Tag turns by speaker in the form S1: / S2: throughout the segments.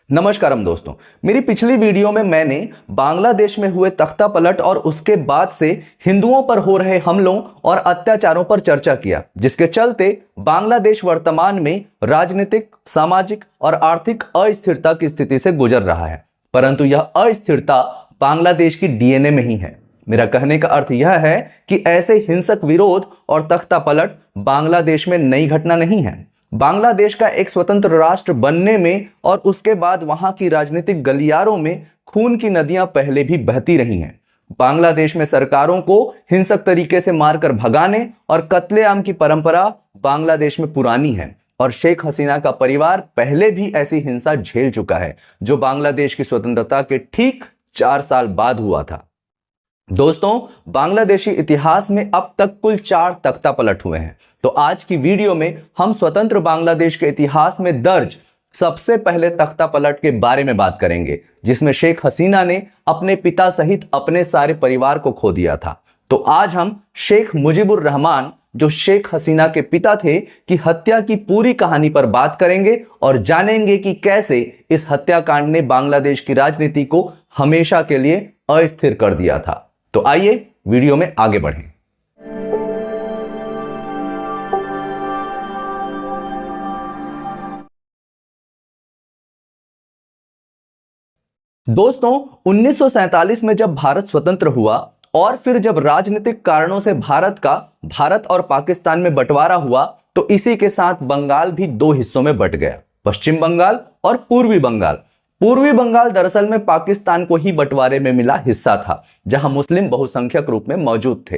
S1: नमस्कारम दोस्तों। मेरी पिछली वीडियो में मैंने बांग्लादेश में हुए तख्ता पलट और उसके बाद से हिंदुओं पर हो रहे हमलों और अत्याचारों पर चर्चा किया, जिसके चलते बांग्लादेश वर्तमान में राजनीतिक, सामाजिक और आर्थिक अस्थिरता की स्थिति से गुजर रहा है। परंतु यह अस्थिरता बांग्लादेश की डीएनए में ही है। मेरा कहने का अर्थ यह है कि ऐसे हिंसक विरोध और तख्ता पलट बांग्लादेश में नई घटना नहीं है। बांग्लादेश का एक स्वतंत्र राष्ट्र बनने में और उसके बाद वहां की राजनीतिक गलियारों में खून की नदियां पहले भी बहती रही हैं। बांग्लादेश में सरकारों को हिंसक तरीके से मारकर भगाने और कत्लेआम की परंपरा बांग्लादेश में पुरानी है और शेख हसीना का परिवार पहले भी ऐसी हिंसा झेल चुका है, जो बांग्लादेश की स्वतंत्रता के ठीक 4 साल बाद हुआ था। दोस्तों, बांग्लादेशी इतिहास में अब तक कुल 4 तख्ता पलट हुए हैं। तो आज की वीडियो में हम स्वतंत्र बांग्लादेश के इतिहास में दर्ज सबसे पहले तख्ता पलट के बारे में बात करेंगे, जिसमें शेख हसीना ने अपने पिता सहित अपने सारे परिवार को खो दिया था। तो आज हम शेख मुजीबुर रहमान, जो शेख हसीना के पिता थे, की हत्या की पूरी कहानी पर बात करेंगे और जानेंगे कि कैसे इस हत्याकांड ने बांग्लादेश की राजनीति को हमेशा के लिए अस्थिर कर दिया था। तो आइए वीडियो में आगे बढ़ें। दोस्तों, 1947 में जब भारत स्वतंत्र हुआ और फिर जब राजनीतिक कारणों से भारत और पाकिस्तान में बंटवारा हुआ, तो इसी के साथ बंगाल भी 2 हिस्सों में बंट गया, पश्चिम बंगाल और पूर्वी बंगाल। पूर्वी बंगाल दरअसल में पाकिस्तान को ही बंटवारे में मिला हिस्सा था, जहां मुस्लिम बहुसंख्यक रूप में मौजूद थे।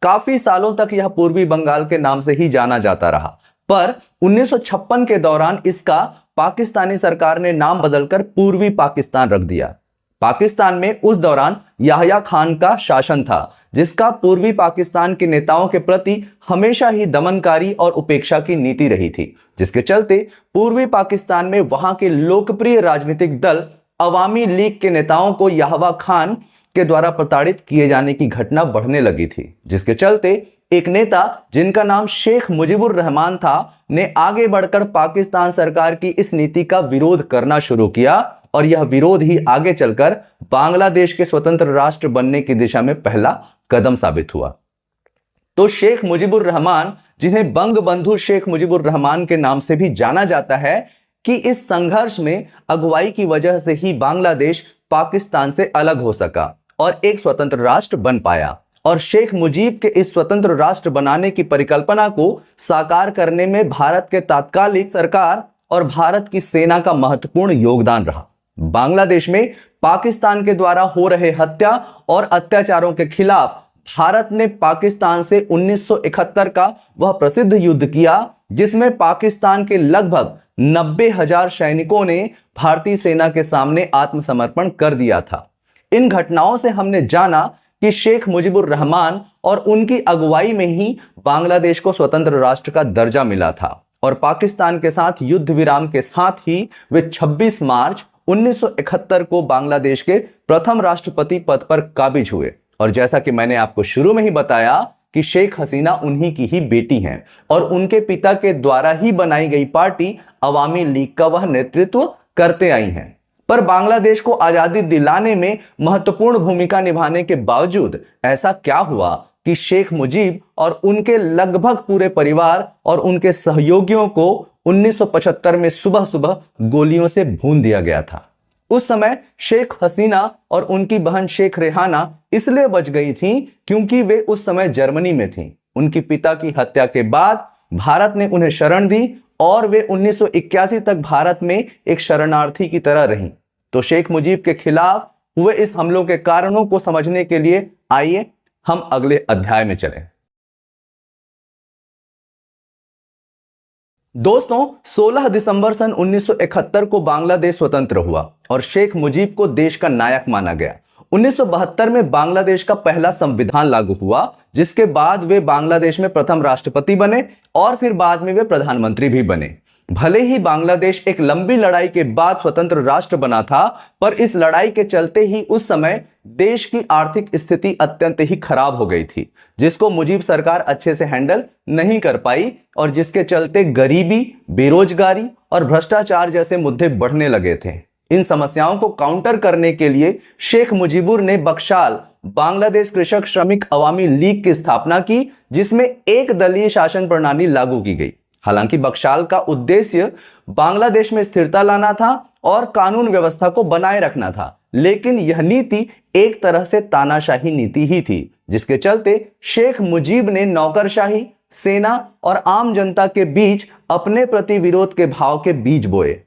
S1: काफी सालों तक यह पूर्वी बंगाल के नाम से ही जाना जाता रहा, पर 1956 के दौरान इसका पाकिस्तानी सरकार ने नाम बदलकर पूर्वी पाकिस्तान रख दिया। पाकिस्तान में उस दौरान याह्या खान का शासन था, जिसका पूर्वी पाकिस्तान के नेताओं के प्रति हमेशा ही दमनकारी और उपेक्षा की नीति रही थी, जिसके चलते पूर्वी पाकिस्तान में वहां के लोकप्रिय राजनीतिक दल अवामी लीग के नेताओं को याह्या खान के द्वारा प्रताड़ित किए जाने की घटना बढ़ने लगी थी, जिसके चलते एक नेता जिनका नाम शेख मुजीबुर रहमान था, ने आगे बढ़कर पाकिस्तान सरकार की इस नीति का विरोध करना शुरू किया और यह विरोध ही आगे चलकर बांग्लादेश के स्वतंत्र राष्ट्र बनने की दिशा में पहला कदम साबित हुआ। तो शेख मुजीबुर रहमान, जिन्हें बंग बंधु शेख मुजीबुर रहमान के नाम से भी जाना जाता है, कि इस संघर्ष में अगुवाई की वजह से ही बांग्लादेश पाकिस्तान से अलग हो सका और एक स्वतंत्र राष्ट्र बन पाया। और शेख मुजीब के इस स्वतंत्र राष्ट्र बनाने की परिकल्पना को साकार करने में भारत के तात्कालिक सरकार और भारत की सेना का महत्वपूर्ण योगदान रहा। बांग्लादेश में पाकिस्तान के द्वारा हो रहे हत्या और अत्याचारों के खिलाफ भारत ने पाकिस्तान से 1971 का वह प्रसिद्ध युद्ध किया, जिसमें पाकिस्तान के लगभग 90,000 सैनिकों ने भारतीय सेना के सामने आत्मसमर्पण कर दिया था। इन घटनाओं से हमने जाना कि शेख मुजीबुर रहमान और उनकी अगुवाई में ही बांग्लादेश को स्वतंत्र राष्ट्र का दर्जा मिला था और पाकिस्तान के साथ युद्ध विराम के साथ ही वे 26 मार्च 1971 को बांग्लादेश के प्रथम राष्ट्रपति पद पर काबिज हुए। और जैसा कि मैंने आपको शुरू में ही बताया कि शेख हसीना उन्हीं की ही बेटी हैं और उनके पिता के द्वारा ही बनाई गई पार्टी अवामी लीग का वह नेतृत्व करते आई हैं। पर बांग्लादेश को आजादी दिलाने में महत्वपूर्ण भूमिका निभाने के बावजूद ऐसा क्या हुआ कि शेख मुजीब और उनके लगभग पूरे परिवार और उनके सहयोगियों को 1975 में सुबह सुबह गोलियों से भून दिया गया था। उस समय शेख हसीना और उनकी बहन शेख रेहाना इसलिए बच गई थीं क्योंकि वे उस समय जर्मनी में थीं। उनकी पिता की हत्या के बाद भारत ने उन्हें शरण दी और वे 1981 तक भारत में एक शरणार्थी की तरह रहीं। तो शेख मुजीब के खिलाफ हुए इस हमलों के कारणों को समझने के लिए आइए हम अगले अध्याय में चलें। दोस्तों, 16 दिसंबर सन 1971 को बांग्लादेश स्वतंत्र हुआ और शेख मुजीब को देश का नायक माना गया। 1972 में बांग्लादेश का पहला संविधान लागू हुआ, जिसके बाद वे बांग्लादेश में प्रथम राष्ट्रपति बने और फिर बाद में वे प्रधानमंत्री भी बने। भले ही बांग्लादेश एक लंबी लड़ाई के बाद स्वतंत्र राष्ट्र बना था, पर इस लड़ाई के चलते ही उस समय देश की आर्थिक स्थिति अत्यंत ही खराब हो गई थी, जिसको मुजीब सरकार अच्छे से हैंडल नहीं कर पाई और जिसके चलते गरीबी, बेरोजगारी और भ्रष्टाचार जैसे मुद्दे बढ़ने लगे थे। इन समस्याओं को काउंटर करने के लिए शेख मुजीबुर ने बख्शाल बांग्लादेश कृषक श्रमिक अवामी लीग की स्थापना की, जिसमें एक दलीय शासन प्रणाली लागू की गई। हालांकि बख्शाल का उद्देश्य बांग्लादेश में स्थिरता लाना था और कानून व्यवस्था को बनाए रखना था, लेकिन यह नीति एक तरह से तानाशाही नीति ही थी, जिसके चलते शेख मुजीब ने नौकरशाही, सेना और आम जनता के बीच अपने प्रति विरोध के भाव के बीज बोए।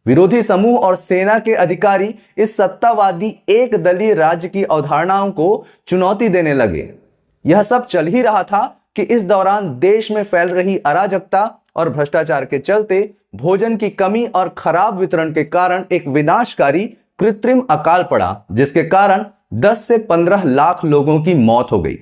S1: विरोधी समूह और सेना के अधिकारी इस सत्तावादी एक दलीय राज्य की अवधारणाओं को चुनौती देने लगे। यह सब चल ही रहा था कि इस दौरान देश में फैल रही अराजकता और भ्रष्टाचार के चलते भोजन की कमी और खराब वितरण के कारण एक विनाशकारी कृत्रिम अकाल पड़ा, जिसके कारण 10 से 15 लाख लोगों की मौत हो गई।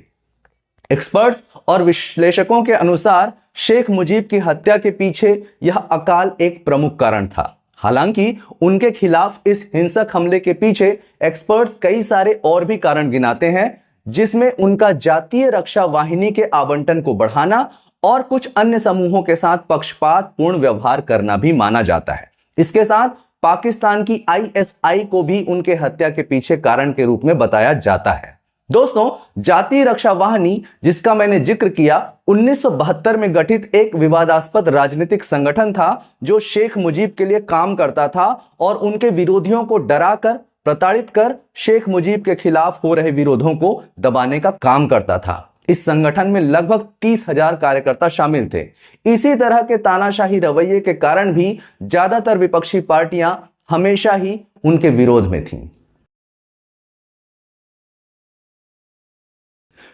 S1: एक्सपर्ट्स और विश्लेषकों के अनुसार शेख मुजीब की हत्या के पीछे यह अकाल एक प्रमुख कारण था। हालांकि उनके खिलाफ इस हिंसक हमले के पीछे एक्सपर्ट्स कई सारे और भी कारण गिनाते हैं, जिसमें उनका जातीय रक्षा वाहिनी के आवंटन को बढ़ाना और कुछ अन्य समूहों के साथ पक्षपात पूर्ण व्यवहार करना भी माना जाता है। इसके साथ पाकिस्तान की आईएसआई को भी उनके हत्या के पीछे कारण के रूप में बताया जाता है। दोस्तों, जातीय रक्षा वाहिनी, जिसका मैंने जिक्र किया, 1972 में गठित एक विवादास्पद राजनीतिक संगठन था जो शेख मुजीब के लिए काम करता था और उनके विरोधियों को डराकर, प्रताड़ित कर शेख मुजीब के खिलाफ हो रहे विरोधों को दबाने का काम करता था। इस संगठन में लगभग 30,000 कार्यकर्ता शामिल थे। इसी तरह के तानाशाही रवैये के कारण भी ज्यादातर विपक्षी पार्टियां हमेशा ही उनके विरोध में थीं।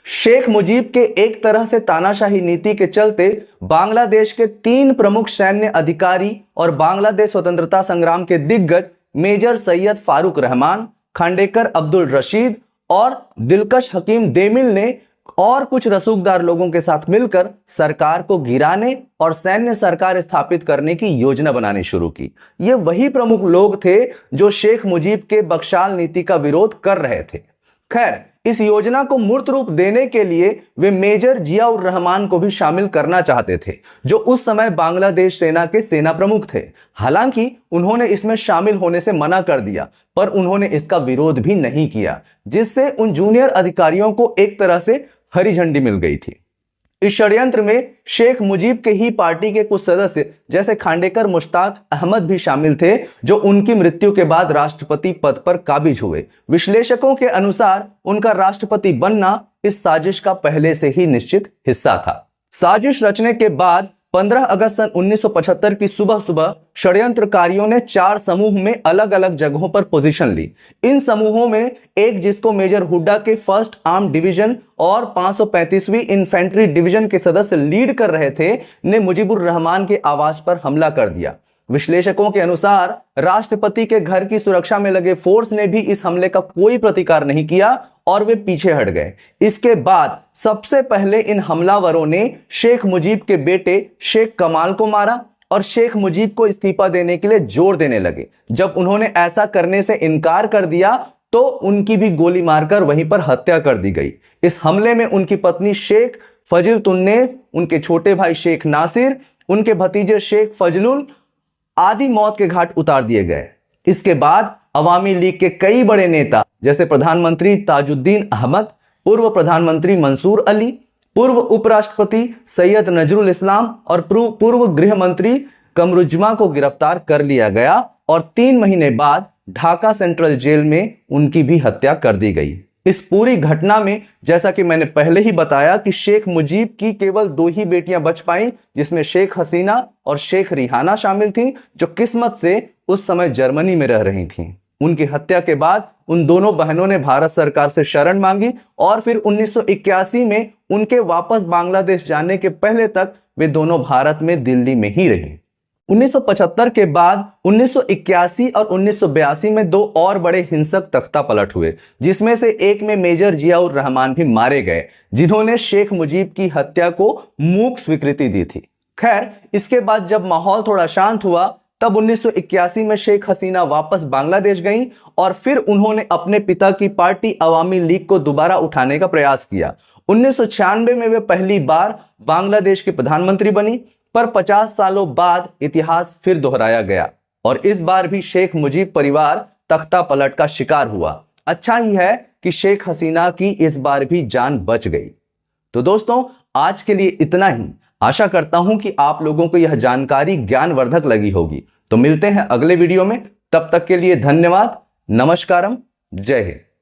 S1: शेख मुजीब के एक तरह से तानाशाही नीति के चलते बांग्लादेश के 3 प्रमुख सैन्य अधिकारी और बांग्लादेश स्वतंत्रता संग्राम के दिग्गज मेजर सैयद फारूक रहमान, खांडेकर अब्दुल रशीद और दिलकश हकीम देमिल ने और कुछ रसूखदार लोगों के साथ मिलकर सरकार को गिराने और सैन्य सरकार स्थापित करने की योजना बनानी शुरू की। ये वही प्रमुख लोग थे जो शेख मुजीब के बख्शाल नीति का विरोध कर रहे थे। खैर, इस योजना को मूर्त रूप देने के लिए वे मेजर जियाउर रहमान को भी शामिल करना चाहते थे, जो उस समय बांग्लादेश सेना के सेना प्रमुख थे। हालांकि उन्होंने इसमें शामिल होने से मना कर दिया, पर उन्होंने इसका विरोध भी नहीं किया, जिससे उन जूनियर अधिकारियों को एक तरह से हरी झंडी मिल गई थी। इस षड्यंत्र में शेख मुजीब के ही पार्टी के कुछ सदस्य जैसे खांडेकर मुश्ताक अहमद भी शामिल थे, जो उनकी मृत्यु के बाद राष्ट्रपति पद पर काबिज हुए। विश्लेषकों के अनुसार उनका राष्ट्रपति बनना इस साजिश का पहले से ही निश्चित हिस्सा था। साजिश रचने के बाद 15 अगस्त सन 1975 की सुबह सुबह षड्यंत्रकारियों ने 4 समूह में अलग अलग जगहों पर पोजीशन ली। इन समूहों में एक, जिसको मेजर हुड्डा के 1st आर्म डिवीजन और 535वीं इन्फेंट्री डिवीजन के सदस्य लीड कर रहे थे, ने मुजीबुर रहमान के आवास पर हमला कर दिया। विश्लेषकों के अनुसार राष्ट्रपति के घर की सुरक्षा में लगे फोर्स ने भी इस हमले का कोई प्रतिकार नहीं किया और वे पीछे हट गए। इसके बाद सबसे पहले इन हमलावरों ने शेख मुजीब के बेटे शेख कमाल को मारा और शेख मुजीब को इस्तीफा देने के लिए जोर देने लगे। जब उन्होंने ऐसा करने से इनकार कर दिया तो उनकी भी गोली मारकर वहीं पर हत्या कर दी गई। इस हमले में उनकी पत्नी शेख फजिल तुन्नेस, उनके छोटे भाई शेख नासिर, उनके भतीजे शेख फजलुल आदि मौत के घाट उतार दिए गए। इसके बाद अवामी लीग के कई बड़े नेता जैसे प्रधानमंत्री ताजुद्दीन अहमद, पूर्व प्रधानमंत्री मंसूर अली, पूर्व उपराष्ट्रपति सैयद नजरुल इस्लाम और पूर्व गृह मंत्री कमरुज्जमा को गिरफ्तार कर लिया गया और 3 महीने बाद ढाका सेंट्रल जेल में उनकी भी हत्या कर दी गई। इस पूरी घटना में, जैसा कि मैंने पहले ही बताया, कि शेख मुजीब की केवल 2 ही बेटियां बच पाईं, जिसमें शेख हसीना और शेख रिहाना शामिल थीं, जो किस्मत से उस समय जर्मनी में रह रही थीं। उनकी हत्या के बाद उन दोनों बहनों ने भारत सरकार से शरण मांगी और फिर 1981 में उनके वापस बांग्लादेश जाने के पहले तक वे दोनों भारत में दिल्ली में ही रही। 1975 के बाद 1981 और 1982 में 2 और बड़े हिंसक तख्ता पलट हुए, जिसमें से एक में मेजर जियाउर रहमान भी मारे गए, जिन्होंने शेख मुजीब की हत्या को मूक स्वीकृति दी थी। खैर, इसके बाद जब माहौल थोड़ा शांत हुआ, तब 1981 में शेख हसीना वापस बांग्लादेश गईं और फिर उन्होंने अपने पिता की पार्टी अवामी लीग को दोबारा उठाने का प्रयास किया। 1996 में वे पहली बार बांग्लादेश की प्रधानमंत्री बनी, पर 50 सालों बाद इतिहास फिर दोहराया गया। और इस बार भी शेख मुजीब परिवार तख्ता पलट का शिकार हुआ। अच्छा ही है कि शेख हसीना की इस बार भी जान बच गई। तो दोस्तों, आज के लिए इतना ही। आशा करता हूं कि आप लोगों को यह जानकारी ज्ञानवर्धक लगी होगी। तो मिलते हैं अगले वीडियो में, तब तक के लिए धन्यवाद। नमस्कारम, जय हिंद।